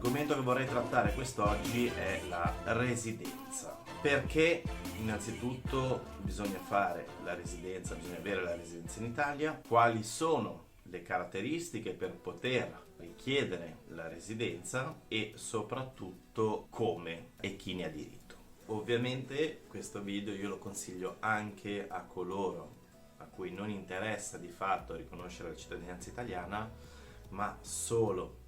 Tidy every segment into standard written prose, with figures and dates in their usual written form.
L'argomento che vorrei trattare quest'oggi è la residenza. Perché innanzitutto bisogna fare la residenza, bisogna avere la residenza in Italia, quali sono le caratteristiche per poter richiedere la residenza e soprattutto come e chi ne ha diritto. Ovviamente questo video io lo consiglio anche a coloro a cui non interessa di fatto riconoscere la cittadinanza italiana, ma solo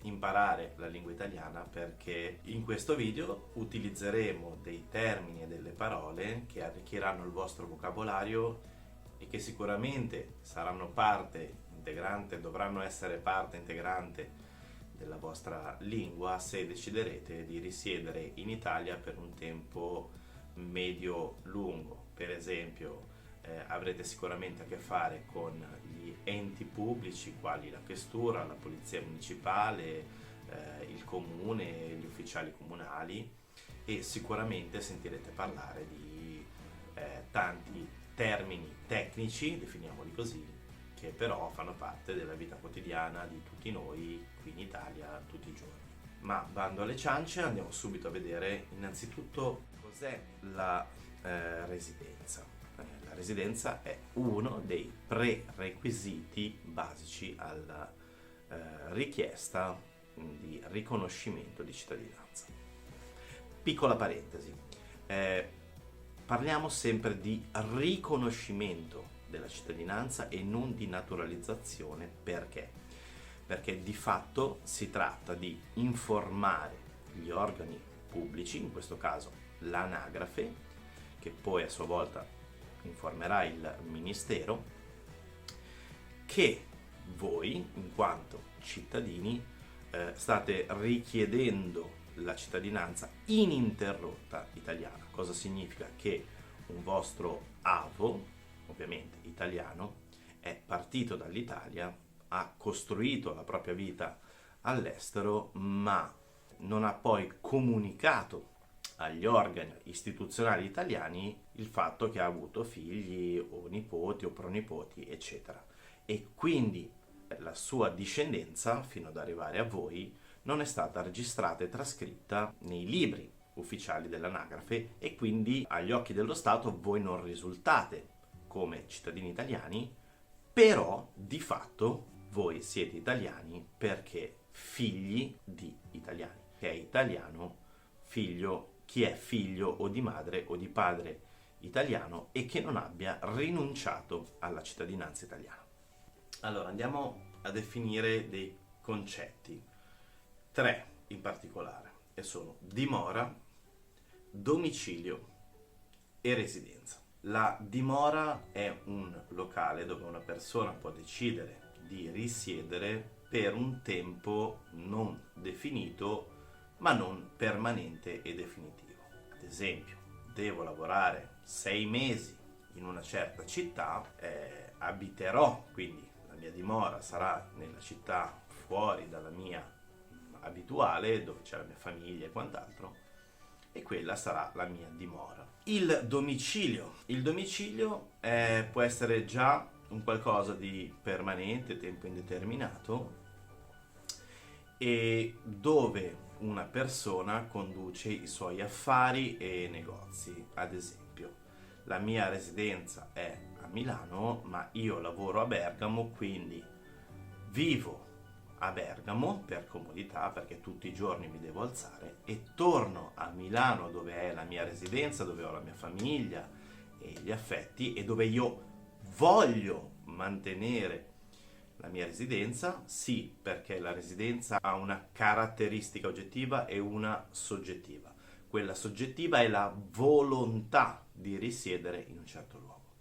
imparare la lingua italiana, perché in questo video utilizzeremo dei termini e delle parole che arricchiranno il vostro vocabolario e che sicuramente saranno parte integrante, dovranno essere parte integrante della vostra lingua se deciderete di risiedere in Italia per un tempo medio-lungo. Per esempio, avrete sicuramente a che fare con gli enti pubblici quali la questura, la polizia municipale, il comune, gli ufficiali comunali, e sicuramente sentirete parlare di tanti termini tecnici, definiamoli così, che però fanno parte della vita quotidiana di tutti noi qui in Italia tutti i giorni. Ma bando alle ciance, andiamo subito a vedere innanzitutto cos'è la residenza. La residenza è uno dei prerequisiti basici alla richiesta di riconoscimento di cittadinanza. Piccola parentesi, parliamo sempre di riconoscimento della cittadinanza e non di naturalizzazione. Perché? Perché di fatto si tratta di informare gli organi pubblici, in questo caso l'anagrafe, che poi a sua volta informerà il Ministero, che voi, in quanto cittadini, state richiedendo la cittadinanza ininterrotta italiana. Cosa significa? Che un vostro avo, ovviamente italiano, è partito dall'Italia, ha costruito la propria vita all'estero, ma non ha poi comunicato agli organi istituzionali italiani il fatto che ha avuto figli o nipoti o pronipoti, eccetera. E quindi la sua discendenza, fino ad arrivare a voi, non è stata registrata e trascritta nei libri ufficiali dell'anagrafe, e quindi agli occhi dello Stato voi non risultate come cittadini italiani, però di fatto voi siete italiani perché figli di italiani. Che è italiano figlio chi è figlio o di madre o di padre italiano e che non abbia rinunciato alla cittadinanza italiana. Allora andiamo a definire dei concetti, 3 in particolare, e sono dimora, domicilio e residenza. La dimora è un locale dove una persona può decidere di risiedere per un tempo non definito, ma non permanente e definitivo. Ad esempio, devo lavorare 6 mesi in una certa città, abiterò, quindi la mia dimora sarà nella città fuori dalla mia abituale, dove c'è la mia famiglia e quant'altro, e quella sarà la mia dimora. Il domicilio può essere già un qualcosa di permanente, tempo indeterminato, e dove una persona conduce i suoi affari e negozi. Ad esempio, la mia residenza è a Milano, ma io lavoro a Bergamo, quindi vivo a Bergamo per comodità, perché tutti i giorni mi devo alzare, e torno a Milano, dove è la mia residenza, dove ho la mia famiglia e gli affetti, e dove io voglio mantenere la mia residenza, sì, perché la residenza ha una caratteristica oggettiva e una soggettiva. Quella soggettiva è la volontà di risiedere in un certo luogo.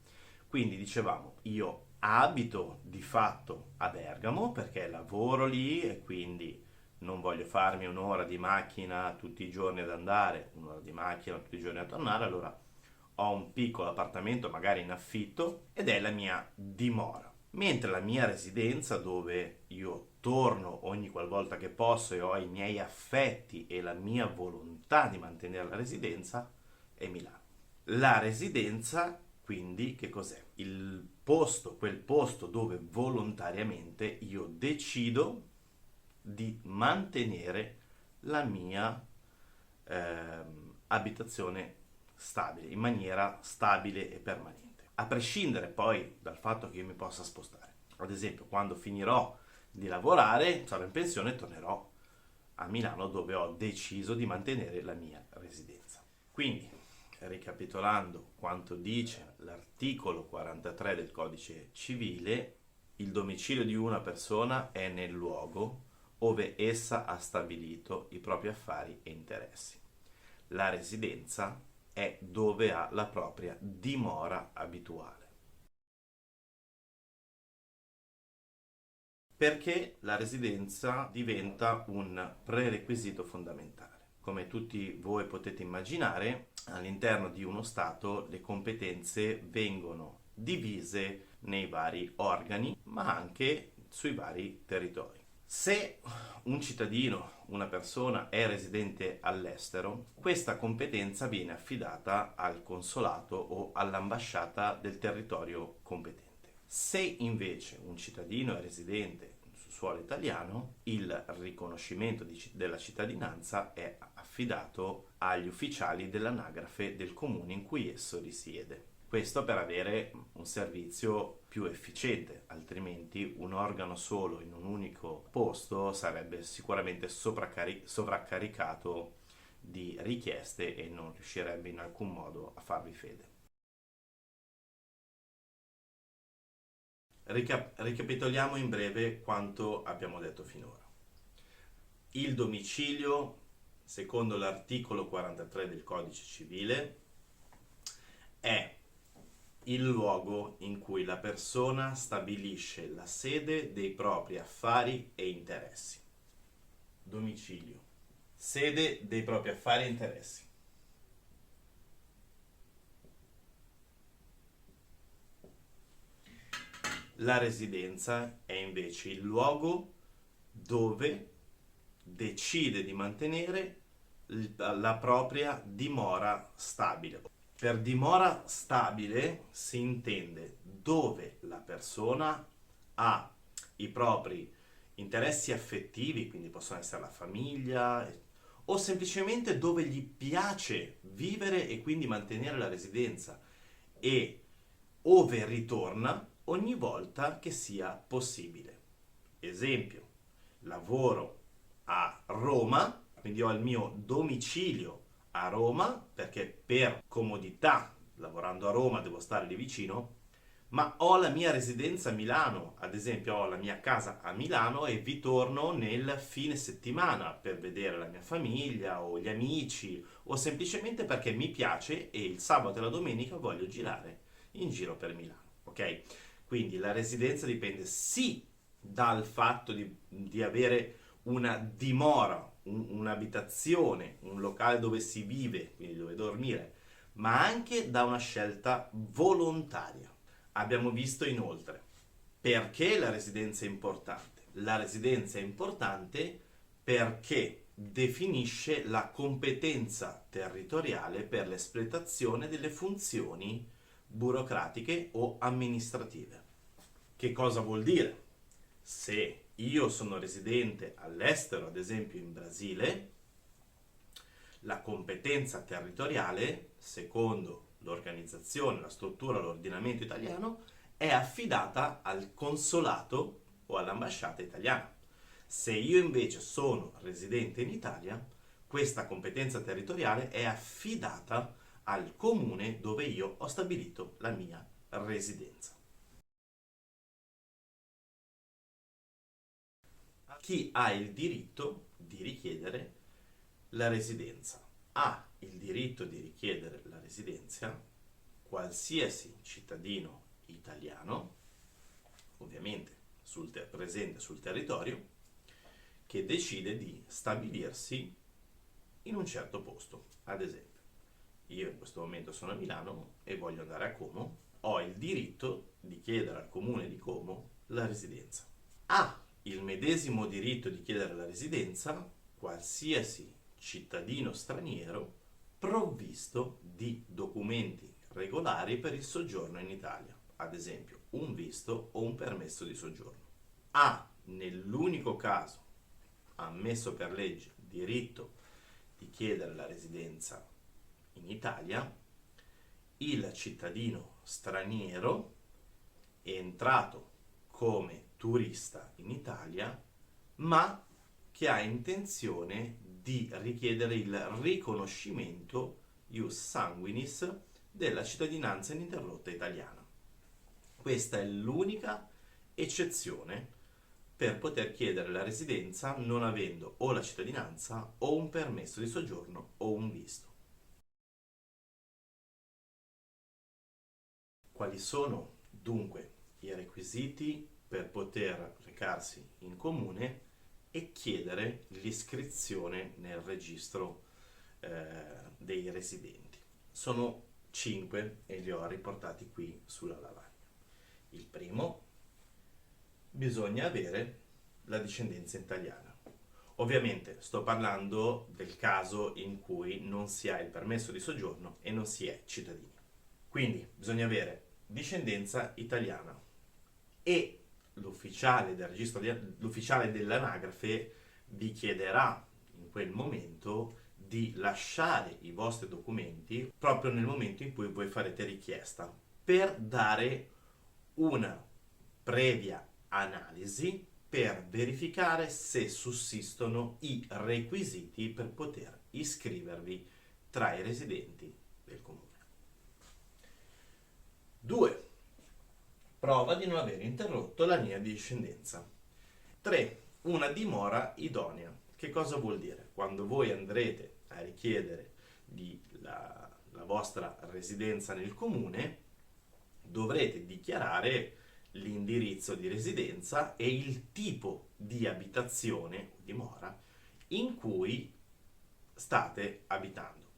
Quindi dicevamo, io abito di fatto a Bergamo perché lavoro lì e quindi non voglio farmi un'ora di macchina tutti i giorni ad andare, un'ora di macchina tutti i giorni a tornare, allora ho un piccolo appartamento magari in affitto ed è la mia dimora. Mentre la mia residenza, dove io torno ogni qualvolta che posso e ho i miei affetti e la mia volontà di mantenere la residenza, è Milano. La residenza, quindi, che cos'è? Il posto, quel posto dove volontariamente io decido di mantenere la mia abitazione stabile, in maniera stabile e permanente, a prescindere poi dal fatto che io mi possa spostare. Ad esempio, quando finirò di lavorare, sarò in pensione e tornerò a Milano, dove ho deciso di mantenere la mia residenza. Quindi, ricapitolando quanto dice l'articolo 43 del Codice Civile, il domicilio di una persona è nel luogo ove essa ha stabilito i propri affari e interessi. La residenza è dove ha la propria dimora abituale. Perché la residenza diventa un prerequisito fondamentale. Come tutti voi potete immaginare, all'interno di uno Stato le competenze vengono divise nei vari organi, ma anche sui vari territori. Se un cittadino, una persona è residente all'estero, questa competenza viene affidata al consolato o all'ambasciata del territorio competente. Se invece un cittadino è residente sul suolo italiano, il riconoscimento della cittadinanza è affidato agli ufficiali dell'anagrafe del comune in cui esso risiede. Questo per avere un servizio più efficiente, altrimenti un organo solo in un unico posto sarebbe sicuramente sovraccaricato di richieste e non riuscirebbe in alcun modo a farvi fede. Ricapitoliamo in breve quanto abbiamo detto finora. Il domicilio, secondo l'articolo 43 del Codice Civile, è il luogo in cui la persona stabilisce la sede dei propri affari e interessi. Domicilio, sede dei propri affari e interessi. La residenza è invece il luogo dove decide di mantenere la propria dimora stabile. Per dimora stabile si intende dove la persona ha i propri interessi affettivi, quindi possono essere la famiglia, o semplicemente dove gli piace vivere e quindi mantenere la residenza, e ove ritorna ogni volta che sia possibile. Esempio, lavoro a Roma, quindi ho il mio domicilio a Roma, perché per comodità, lavorando a Roma, devo stare lì vicino, ma ho la mia residenza a Milano, ad esempio ho la mia casa a Milano e vi torno nel fine settimana per vedere la mia famiglia o gli amici, o semplicemente perché mi piace e il sabato e la domenica voglio girare in giro per Milano, ok? Quindi la residenza dipende sì dal fatto di avere una dimora, un'abitazione, un locale dove si vive, quindi dove dormire, ma anche da una scelta volontaria. Abbiamo visto inoltre perché la residenza è importante. La residenza è importante perché definisce la competenza territoriale per l'espletazione delle funzioni burocratiche o amministrative. Che cosa vuol dire? Se io sono residente all'estero, ad esempio in Brasile, la competenza territoriale, secondo l'organizzazione, la struttura, l'ordinamento italiano, è affidata al consolato o all'ambasciata italiana. Se io invece sono residente in Italia, questa competenza territoriale è affidata al comune dove io ho stabilito la mia residenza. Chi ha il diritto di richiedere la residenza? Ha il diritto di richiedere la residenza qualsiasi cittadino italiano, ovviamente presente sul territorio, che decide di stabilirsi in un certo posto. Ad esempio, io in questo momento sono a Milano e voglio andare a Como, ho il diritto di chiedere al comune di Como la residenza. Ha il medesimo diritto di chiedere la residenza qualsiasi cittadino straniero provvisto di documenti regolari per il soggiorno in Italia, ad esempio un visto o un permesso di soggiorno. Ha, nell'unico caso, ha ammesso per legge il diritto di chiedere la residenza in Italia, il cittadino straniero è entrato come turista in Italia, ma che ha intenzione di richiedere il riconoscimento ius sanguinis della cittadinanza ininterrotta italiana. Questa è l'unica eccezione per poter chiedere la residenza non avendo o la cittadinanza o un permesso di soggiorno o un visto. Quali sono dunque i requisiti per poter recarsi in comune e chiedere l'iscrizione nel registro dei residenti? Sono 5 e li ho riportati qui sulla lavagna. Il primo: bisogna avere la discendenza italiana. Ovviamente sto parlando del caso in cui non si ha il permesso di soggiorno e non si è cittadini. Quindi bisogna avere discendenza italiana e l'ufficiale del registro l'ufficiale dell'anagrafe vi chiederà in quel momento di lasciare i vostri documenti proprio nel momento in cui voi farete richiesta, per dare una previa analisi per verificare se sussistono i requisiti per poter iscrivervi tra i residenti del comune. 2. Prova di non aver interrotto la linea di discendenza. 3. Una dimora idonea. Che cosa vuol dire? Quando voi andrete a richiedere la vostra residenza nel comune, dovrete dichiarare l'indirizzo di residenza e il tipo di abitazione o dimora in cui state abitando.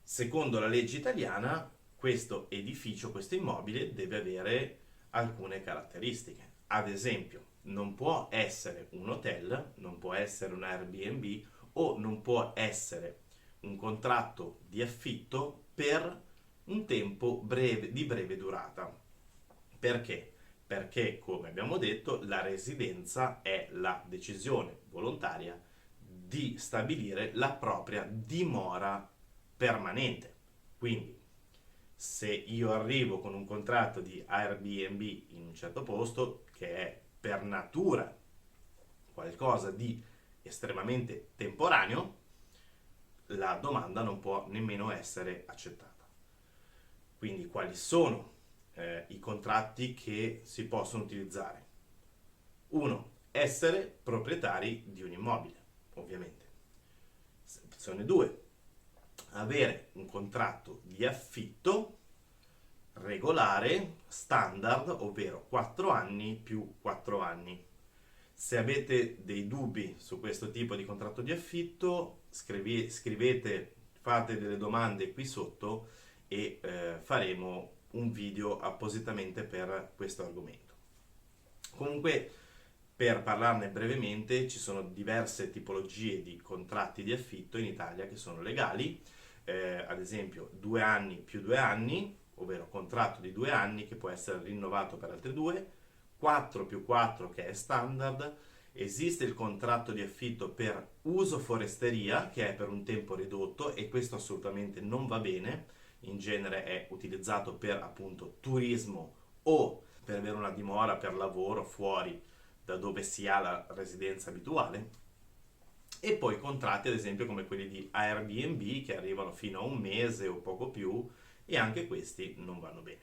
Secondo la legge italiana, questo edificio, questo immobile deve avere alcune caratteristiche. Ad esempio, non può essere un hotel, non può essere un Airbnb o non può essere un contratto di affitto per un tempo di breve durata. Perché? Perché, come abbiamo detto, la residenza è la decisione volontaria di stabilire la propria dimora permanente. Quindi, se io arrivo con un contratto di Airbnb in un certo posto, che è per natura qualcosa di estremamente temporaneo, la domanda non può nemmeno essere accettata. Quindi quali sono i contratti che si possono utilizzare? 1. Essere proprietari di un immobile, ovviamente. Opzione 2. Avere un contratto di affitto regolare, standard, ovvero 4 anni più 4 anni. Se avete dei dubbi su questo tipo di contratto di affitto, scrivete, fate delle domande qui sotto e faremo un video appositamente per questo argomento. Comunque, per parlarne brevemente, ci sono diverse tipologie di contratti di affitto in Italia che sono legali, ad esempio 2 anni più 2 anni, ovvero contratto di 2 anni che può essere rinnovato per altri 2, 4 più 4 che è standard. Esiste il contratto di affitto per uso foresteria che è per un tempo ridotto e questo assolutamente non va bene, in genere è utilizzato per appunto turismo o per avere una dimora per lavoro fuori da dove si ha la residenza abituale. E poi contratti ad esempio come quelli di Airbnb che arrivano fino a un mese o poco più e anche questi non vanno bene.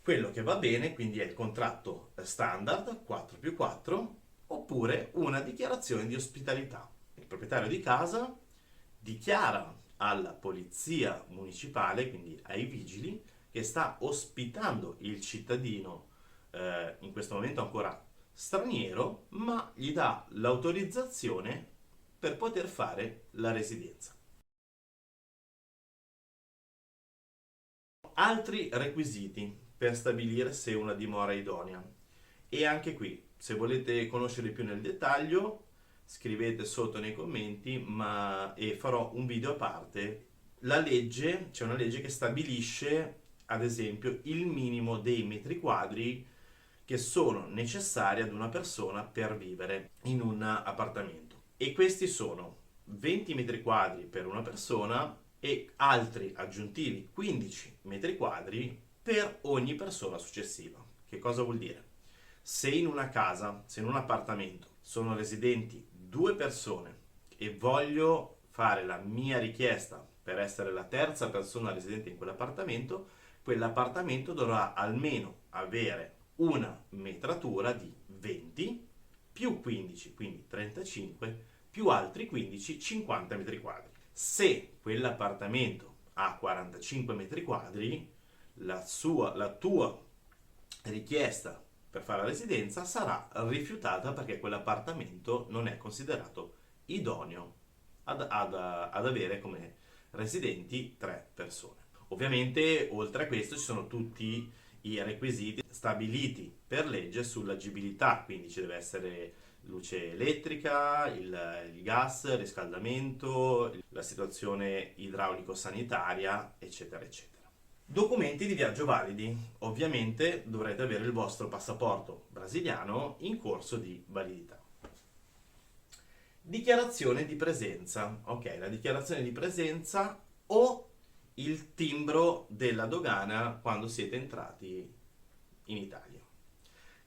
Quello che va bene quindi è il contratto standard 4 più 4 oppure una dichiarazione di ospitalità. Il proprietario di casa dichiara alla polizia municipale, quindi ai vigili, che sta ospitando il cittadino in questo momento ancora straniero, ma gli dà l'autorizzazione per poter fare la residenza. Altri requisiti per stabilire se una dimora è idonea. E anche qui, se volete conoscere più nel dettaglio, scrivete sotto nei commenti, e farò un video a parte. C'è una legge che stabilisce, ad esempio, il minimo dei metri quadri che sono necessarie ad una persona per vivere in un appartamento. E questi sono 20 metri quadri per una persona e altri aggiuntivi 15 metri quadri per ogni persona successiva. Che cosa vuol dire? Se in una casa, se in un appartamento sono residenti 2 persone e voglio fare la mia richiesta per essere la terza persona residente in quell'appartamento dovrà almeno avere una metratura di 20 più 15, quindi 35, più altri 15, 50 metri quadri. Se quell'appartamento ha 45 metri quadri, la tua richiesta per fare la residenza sarà rifiutata perché quell'appartamento non è considerato idoneo ad avere come residenti 3 persone. Ovviamente, oltre a questo, ci sono tutti i requisiti stabiliti per legge sull'agibilità, quindi ci deve essere luce elettrica, il gas, il riscaldamento, la situazione idraulico-sanitaria, eccetera, eccetera. Documenti di viaggio validi. Ovviamente dovrete avere il vostro passaporto brasiliano in corso di validità. Dichiarazione di presenza. Ok, la dichiarazione di presenza o il timbro della dogana quando siete entrati in Italia.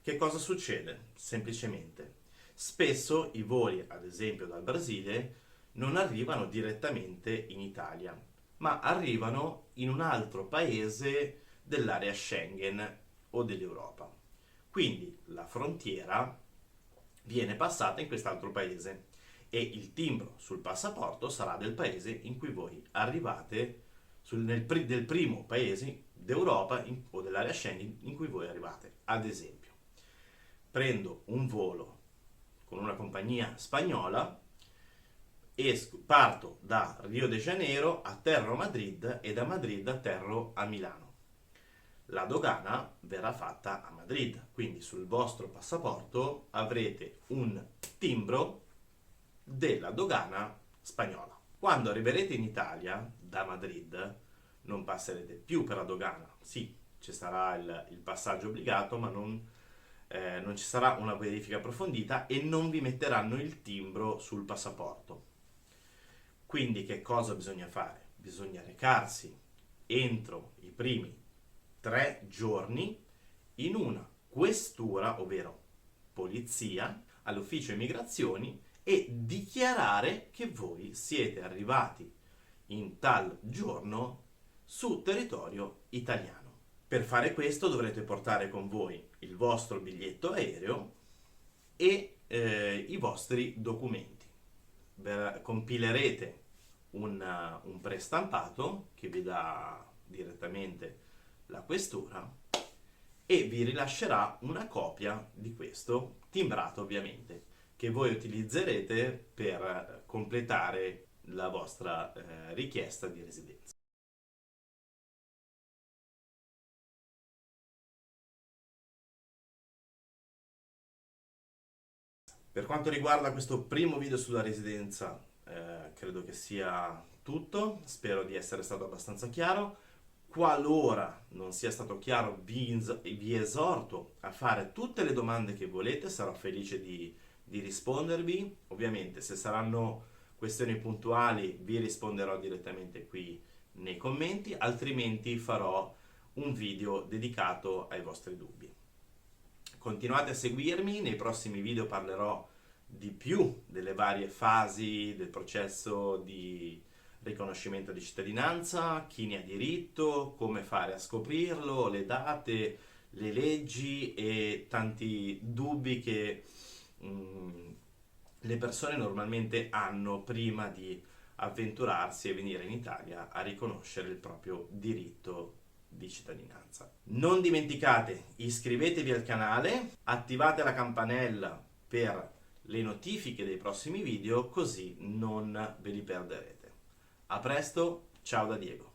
Che cosa succede? Semplicemente, spesso i voli, ad esempio dal Brasile, non arrivano direttamente in Italia, ma arrivano in un altro paese dell'area Schengen o dell'Europa. Quindi la frontiera viene passata in quest'altro paese e il timbro sul passaporto sarà del paese in cui voi arrivate, del primo paese d'Europa o dell'area Schengen in cui voi arrivate. Ad esempio, prendo un volo con una compagnia spagnola, parto da Rio de Janeiro, atterro a Madrid e da Madrid atterro a Milano. La dogana verrà fatta a Madrid, quindi sul vostro passaporto avrete un timbro della dogana spagnola. Quando arriverete in Italia da Madrid non passerete più per la dogana. Sì, ci sarà il passaggio obbligato, ma non ci sarà una verifica approfondita e non vi metteranno il timbro sul passaporto. Quindi che cosa bisogna fare? Bisogna recarsi entro i primi 3 giorni in una questura, ovvero polizia, all'ufficio immigrazioni e dichiarare che voi siete arrivati in tal giorno su territorio italiano. Per fare questo dovrete portare con voi il vostro biglietto aereo e i vostri documenti. Compilerete un prestampato che vi dà direttamente la questura e vi rilascerà una copia di questo, timbrato ovviamente, che voi utilizzerete per completare la vostra richiesta di residenza. Per quanto riguarda questo primo video sulla residenza, credo che sia tutto. Spero di essere stato abbastanza chiaro. Qualora non sia stato chiaro, vi esorto a fare tutte le domande che volete, sarò felice di rispondervi. Ovviamente, se saranno questioni puntuali, vi risponderò direttamente qui nei commenti, altrimenti farò un video dedicato ai vostri dubbi. Continuate a seguirmi, nei prossimi video parlerò di più delle varie fasi del processo di riconoscimento di cittadinanza, chi ne ha diritto, come fare a scoprirlo, le date, le leggi e tanti dubbi che le persone normalmente hanno prima di avventurarsi e venire in Italia a riconoscere il proprio diritto di cittadinanza. Non dimenticate, iscrivetevi al canale, attivate la campanella per le notifiche dei prossimi video, così non ve li perderete. A presto, ciao da Diego.